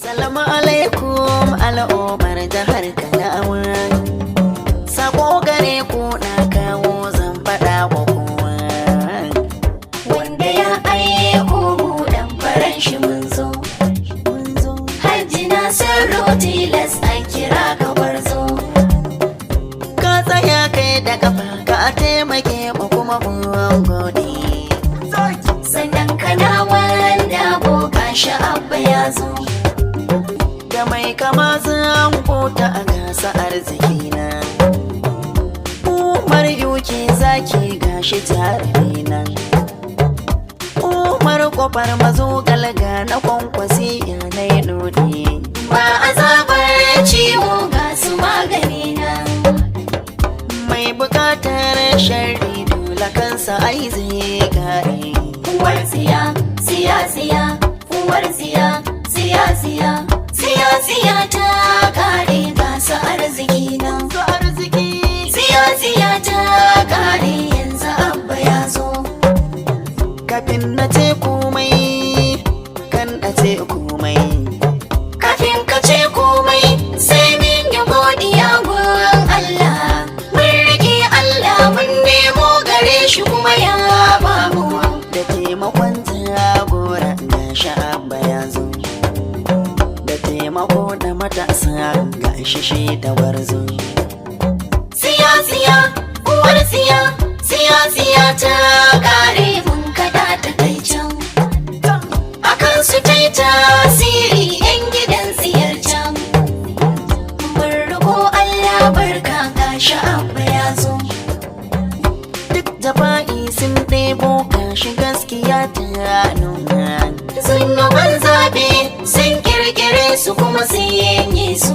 Assalamu alaikum al'ummar jihar Kanawa. Sako gare ku na kawo zan faɗa wa kowa. Wanda ya aiko mu dan faran shi mun zo. Hajji Nasiru tilas an kira ka gwarzo. Ka tsaya kai da kafa ka taimake mu kuma mun gode. Sannan Kanawa da boka sha'abba ya zo. Da mai kama zan kota a gasa arziki na. Umar yuke zaki gashi tare nan. Umar kofar mazo galga na kwankwasi yanayi nodi. Ba azabar ciwo ga su magani na. Mai bukatar sharri dole kansa ai zai kare. Uwar siya, siya, uwar siya, siya. Siya ta kare gasa arziki nan. Siya ta kare yanzu abba ya zo. Kafin na ce komai, kan na ce komai. Kafin ka ce komai, sai min yi godiya gun Allah. Mun riƙe Allah mun nemo gare shi kuma ya bamu. Da taimakon jagora ga sha'abba ya zo. Taimako da matasa ga shi da warzo. Siya, uwar siya ta kare mun kada ta kai can. Akan su ta yi tasiri yan gidan siyar can. Mun riko Allah barka ga sha'abba ya zo. Duk jafa'i sun ɗebo gashi gaskiya ta nuna. Zunuban zaɓe sun kirkire su kuma sun yanye su.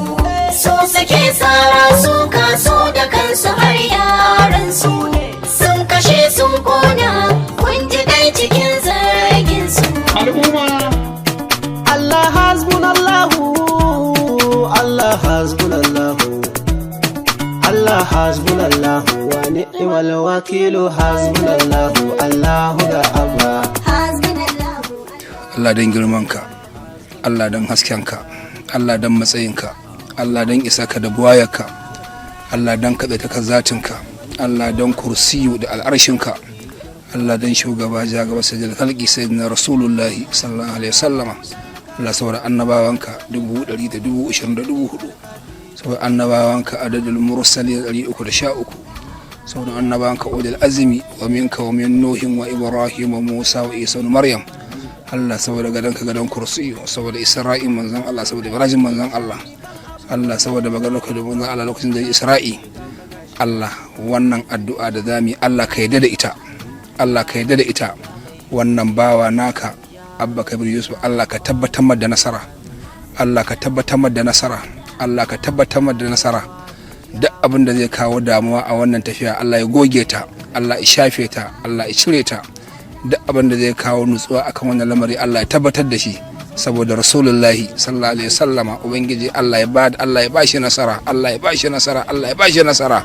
So suke tsara su kaso da kansu har yaran su. Sun kashe sun kona kun ji dai cikin zargin su. Al'umma Allah hasbunallahu, Allah hasbunallahu, Allah hasbunallahu wa ni'mal wakilu hasbunallahu, Allahu da abba. Allah don girmanka, Allah don haskenka, Allah don matsayinka, Allah don isaka da buwayarka, Allah don kaɗaitaka zatinka, Allah don kursiyu da al'arshinka, Allah don shugaba jagaba sajjal kalki sayyidina rasulullahi sallallahu alaihi wasallama. Allah saboda annabawanka 100 da 20,000 saboda annabawanka adadul mursali 313 saboda annabawanka ulul azmi wa minka wa min nuhin wa ibrahim wa musa wa isa wa maryam. Allah saboda gadon kursiyu, saboda isra'i manzon Allah, saboda ibrahim manzon Allah, Allah saboda maganarka da manzon Allah lokacin da isra'i. Allah wannan addu'a da zami Allah ka yarda da ita, Allah ka yarda da ita. Wannan bawa naka Abba Kabir Yusuf, Allah ka tabbatar da nasara, Allah ka tabbatar da nasara, Allah ka tabbatar da nasara. Duk abin da zai kawo damuwa a wannan tafiya Allah ya goge ta, Allah ya shafe ta, Allah ya cire ta. Duk abin da zai kawo nutsuwa akan wannan lamari Allah ya tabbatar da shi saboda rasulullahi sallallahu alaihi wasallama. Ubangiji Allah ya bashi nasara, Allah ya bashi nasara, Allah ya bashi nasara,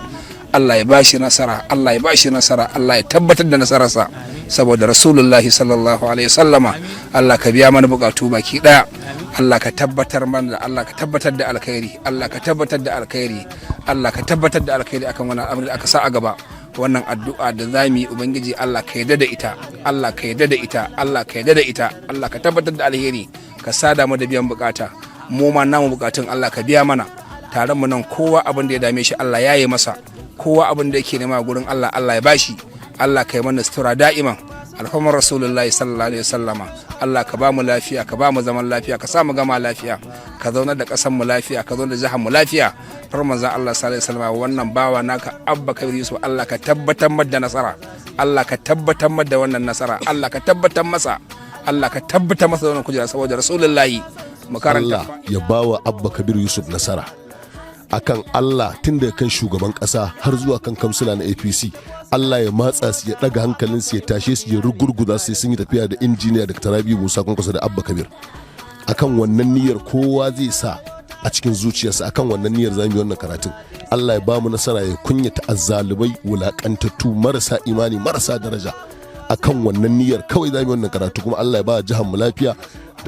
Allah ya bashi nasara, Allah ya bashi nasara, Allah ya tabbatar da nasararsa saboda rasulullahi sallallahu alaihi wasallama. Allah ka biya mana bukatu baki daya, Allah ka tabbatar mana, Allah ka tabbatar da alkhairi, Allah ka tabbatar da alkhairi, Allah ka tabbatar da alkhairi akan wannan abin da aka sa a gaba. Wannan addu'a da zamu yi ubangiji Allah ka yarda da ita, Allah ka yarda da ita, Allah ka yarda da ita, Allah ka tabbatar da alheri, ka sada mu da biyan bukata. Mu ma namu bukatun Allah ka biya mana. Taron mu nan kowa abin da ya dame shi Allah ya yi masa, kowa abin da yake nema gurin Allah Allah ya bashi. Allah ka yi mana sutura da'iman alhamar rasulullahi sallallahu alaihi wasallama. Allah ka ba mu lafiya, ka ba mu zaman lafiya, ka sa mu gama lafiya, ka zauna da ƙasar mu lafiya, ka zauna da jihar mu lafiya. Har manzon Allah sallallahu alaihi wasallama wannan bawa naka Abba Kabir Yusuf, Allah ka tabbatar da nasara, Allah ka tabbatar da wannan nasara, Allah ka tabbatar masa, Allah ka tabbatar masa da wannan kujera saboda rasulullahi. Allah ya bawa Abba Kabir Yusuf nasara akan Allah tun daga kan shugaban ƙasa har zuwa kan kamsila na APC. Allah ya matsa su, ya daga hankalin su, ya tashe su, ya rugurguza su, sun yi tafiya da injiniya da Tarabi Musa Kwankwaso da Abba Kabir. Akan wannan niyyar kowa zai sa a cikin zuciyarsa, akan wannan niyyar zamu yi wannan karatun. Allah ya ba mu nasara, ya kunyata azzalumai, wulakantattu, marasa imani, marasa daraja. Akan wannan niyyar kawai zamu yi wannan karatu, kuma Allah ya ba jihar mu lafiya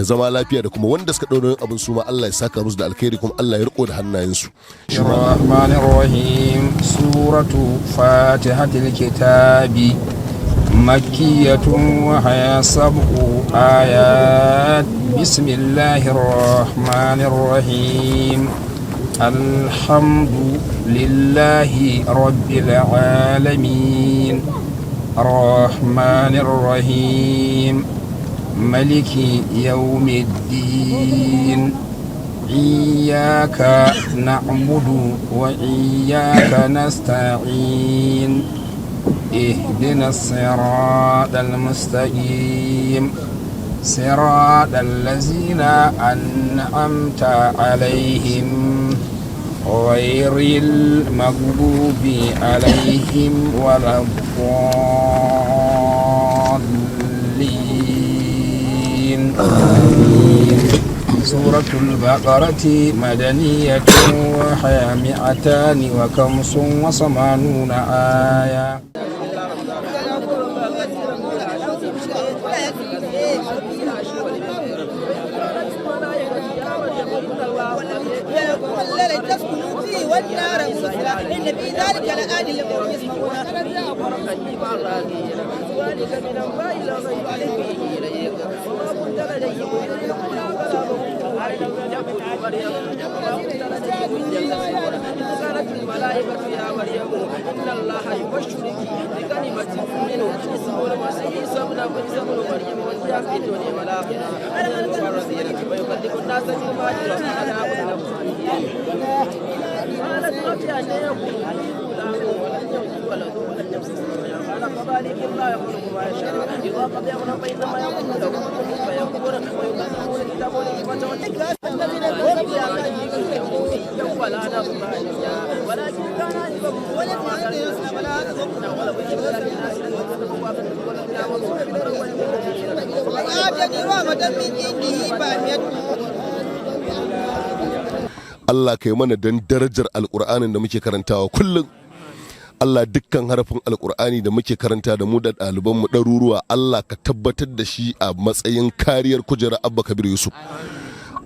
da zama lafiya, da kuma wanda suka ɗaura abin su ma Allah ya saka musu da alkhairi, kuma Allah ya riko da hannayensu. Rahmanir Rahim. Suratu Fatihatil Kitabi makkiyatun wa hiya sab'u ayat. Bismillahir Rahmanir Rahim. Alhamdulillahi Rabbil Alamin. Rahmanir Rahim. Maliki Yawmiddin. إياك نعبد وإياك نستعين. اهدنا الصراط المستقيم صراط الذين أنعمت عليهم غير المغضوب عليهم ولا الضالين. سورة البقرة مدنية وهي 285 آية. والنار مسفرة إن في ذلك لآيات لقوم يسمعون. ذلك من أنباء الغيب إليك وما كنت لديهم إذ يلقون قالت الملائكة يا مريم إن الله يبشرك بكلمة منه اسمه المسيح عيسى ابن مريم وجاء في الدنيا والآخرة ويكلم الناس بالمهد وكهلا قالت رب أن يكون ولم يكن ولد ولم يمسسني قال كذلك الله يخلق ما يشاء إذا قضي أمرا فإنما يقول له كن فيكون ويكلمه الكتاب والحكمة والحكمة الذين ولا نصرانيا ولكن كان عجبهم ولما كان يسلم ولا تظن ولا بشر للناس وآتني رحمة من عنده فأميته. Allah ka yi mana don darajar alƙur'anin da muke karantawa kullum. Allah dukkan harafin alƙur'ani da muke karanta da mu da ɗalibanmu ɗaruruwa, Allah ka tabbatar da shi a matsayin kariyar kujerar Abba Kabir Yusuf.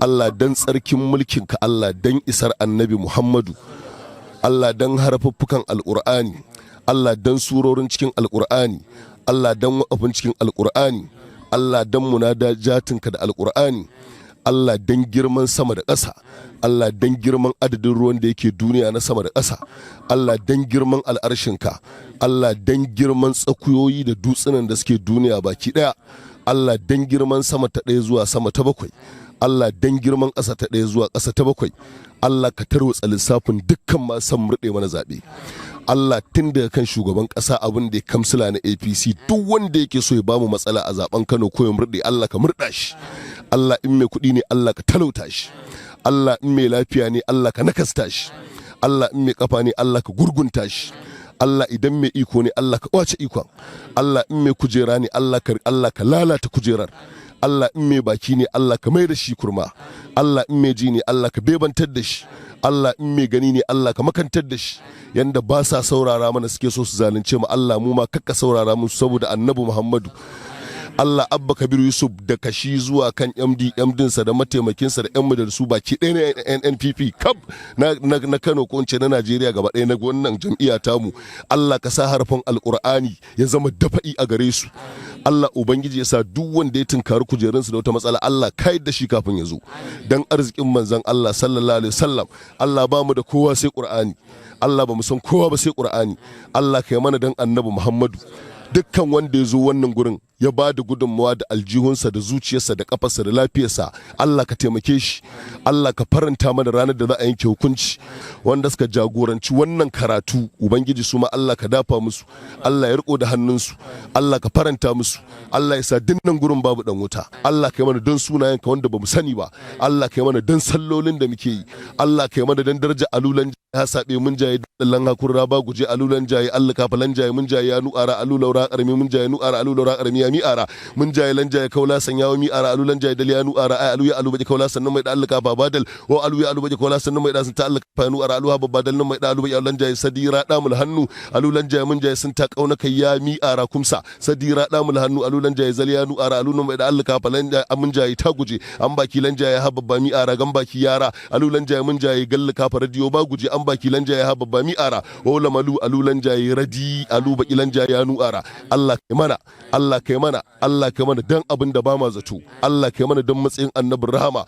Allah don tsarkin mulkinka, Allah don isar annabi Muhammadu, Allah don harafuffukan alƙur'ani, Allah don surorin cikin alƙur'ani, Allah don waƙafin cikin alƙur'ani, Allah don munadajatinka da alƙur'ani, Allah don girman sama da ƙasa, Allah don girman adadin ruwan da yake duniya na sama da ƙasa, Allah don girman al'arshinka, Allah don girman tsakuyoyi da dutsunan da suke duniya baki ɗaya, Allah don girman sama ta ɗaya zuwa sama ta bakwai, Allah don girman ƙasa ta ɗaya zuwa ƙasa ta bakwai, Allah ka tarwatsa lissafin dukkan masu murɗe mana zaɓe. Allah tun daga kan shugaban ƙasa abin da ya kamsila na APC, duk wanda yake so ya bamu matsala a zaben Kano ko ya murɗe, Allah ka murɗa shi. Allah in mai kuɗi ne Allah ka talauta shi. Allah in mai lafiya ne Allah ka nakasta shi. Allah in mai kafa ne Allah ka gurgunta shi. Allah idan mai iko ne Allah ka kwace ikon. Allah in mai kujera ne Allah ka lalata kujerar. Allah in mai baki ne Allah ka mai da shi kurma. Allah in mai ji ne Allah ka bebantar da shi. Allah in mai gani ne Allah ka makantar da shi. Yanda ba sa saurara mana suke so su zalunce mu, Allah mu ma kakka saurara mu saboda Annabi Muhammadu. Allah Abba Kabir Yusuf da kashi zuwa kan MDinsa da mataimakinsa da 'yan majalisu baki ɗaya na NNPP kab na Kano ko na Najeriya gaba ɗaya na wannan jam'iyya tamu. Allah ka sa harfan Alƙur'ani ya zama dafa'i a gare su. Allah Ubangiji ya sa duk wanda ya tunkari kujerunsu da wata matsala Allah kai da shi kafin ya zo. Dan arzikin manzon Allah sallallahu alaihi wasallam, Allah ba mu da kowa sai Qur'ani. Allah ba mu san kowa ba sai Qur'ani. Allah kai mana dan Annabi Muhammadu. Dukkan wanda ya zo wannan gurin ya ba da gudunmawa da aljihunsa da zuciyarsa da kafarsa da lafiyarsa, Allah ka taimake shi. Allah ka faranta mana ranar da za a yanke hukunci. Wanda suka jagoranci wannan karatu Ubangiji su ma Allah ka dafa musu, Allah ya riko da hannunsu, Allah ka faranta musu, Allah ya sa dinnan gurin babu dan wuta. Allah ka yi mana don sunayenka wanda ba mu sani ba, Allah ka yi mana don sallolin da muke yi, Allah ka yi mana don daraja alulan ha sabe mun jaye dallan hakurra ba guje alulan jaye Allah kafalan jaye mun jaye ya nu'ara alulaura karmi mun jaye nu'ara alulaura karmi ya mi'ara mun jaye lan jaye kaula sanyawa mi'ara alulan jaye dal ya nu'ara ay aluya alubaje kaula sannan mai da Allah ka babadal o aluya alubaje kaula sannan mai da sun ta Allah fa nu'ara aluha babadal nan mai da alubaje alulan jaye sadira damul hannu alulan jaye mun jaye sun ta kauna kai ya mi'ara kumsa sadira damul hannu alulan jaye zaliya nu'ara alulan mai da Allah kafalan jaye mun jaye ta guje an baki lan jaye ha babba mi'ara gan baki yara alulan jaye mun jaye galla kafa radio ba guje an baki lan jaye ha babba mi'ara o lamalu alulan jaye radi aluba ilan jaye ya nu'ara Allah kai mana Allah kai mana Allah kai mana dan abin da ba ma zato Allah kai mana dan matsayin annabin rahama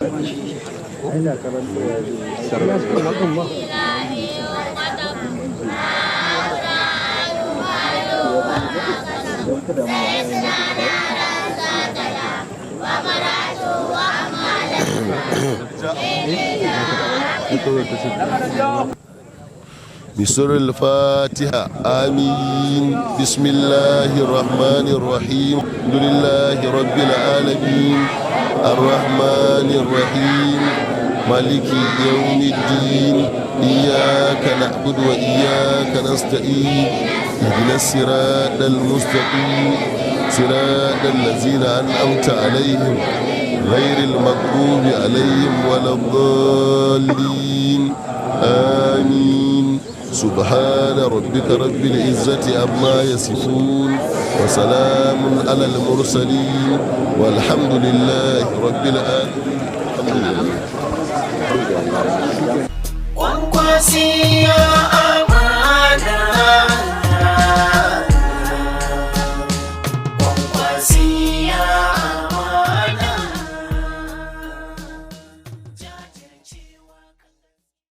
بسر الفاتحة آمين بسم الله الرحمن الرحيم الحمد لله رب العالمين الرحمن الرحيم مالك يوم الدين إياك نعبد وإياك نستعين اهدنا الصراط المستقيم صراط الذين أنعمت عليهم غير المغضوب عليهم ولا الضالين آمين سبحان ربك رب العزة عما يصفون وسلام على المرسلين والحمد لله رب العالمين الحمد لله.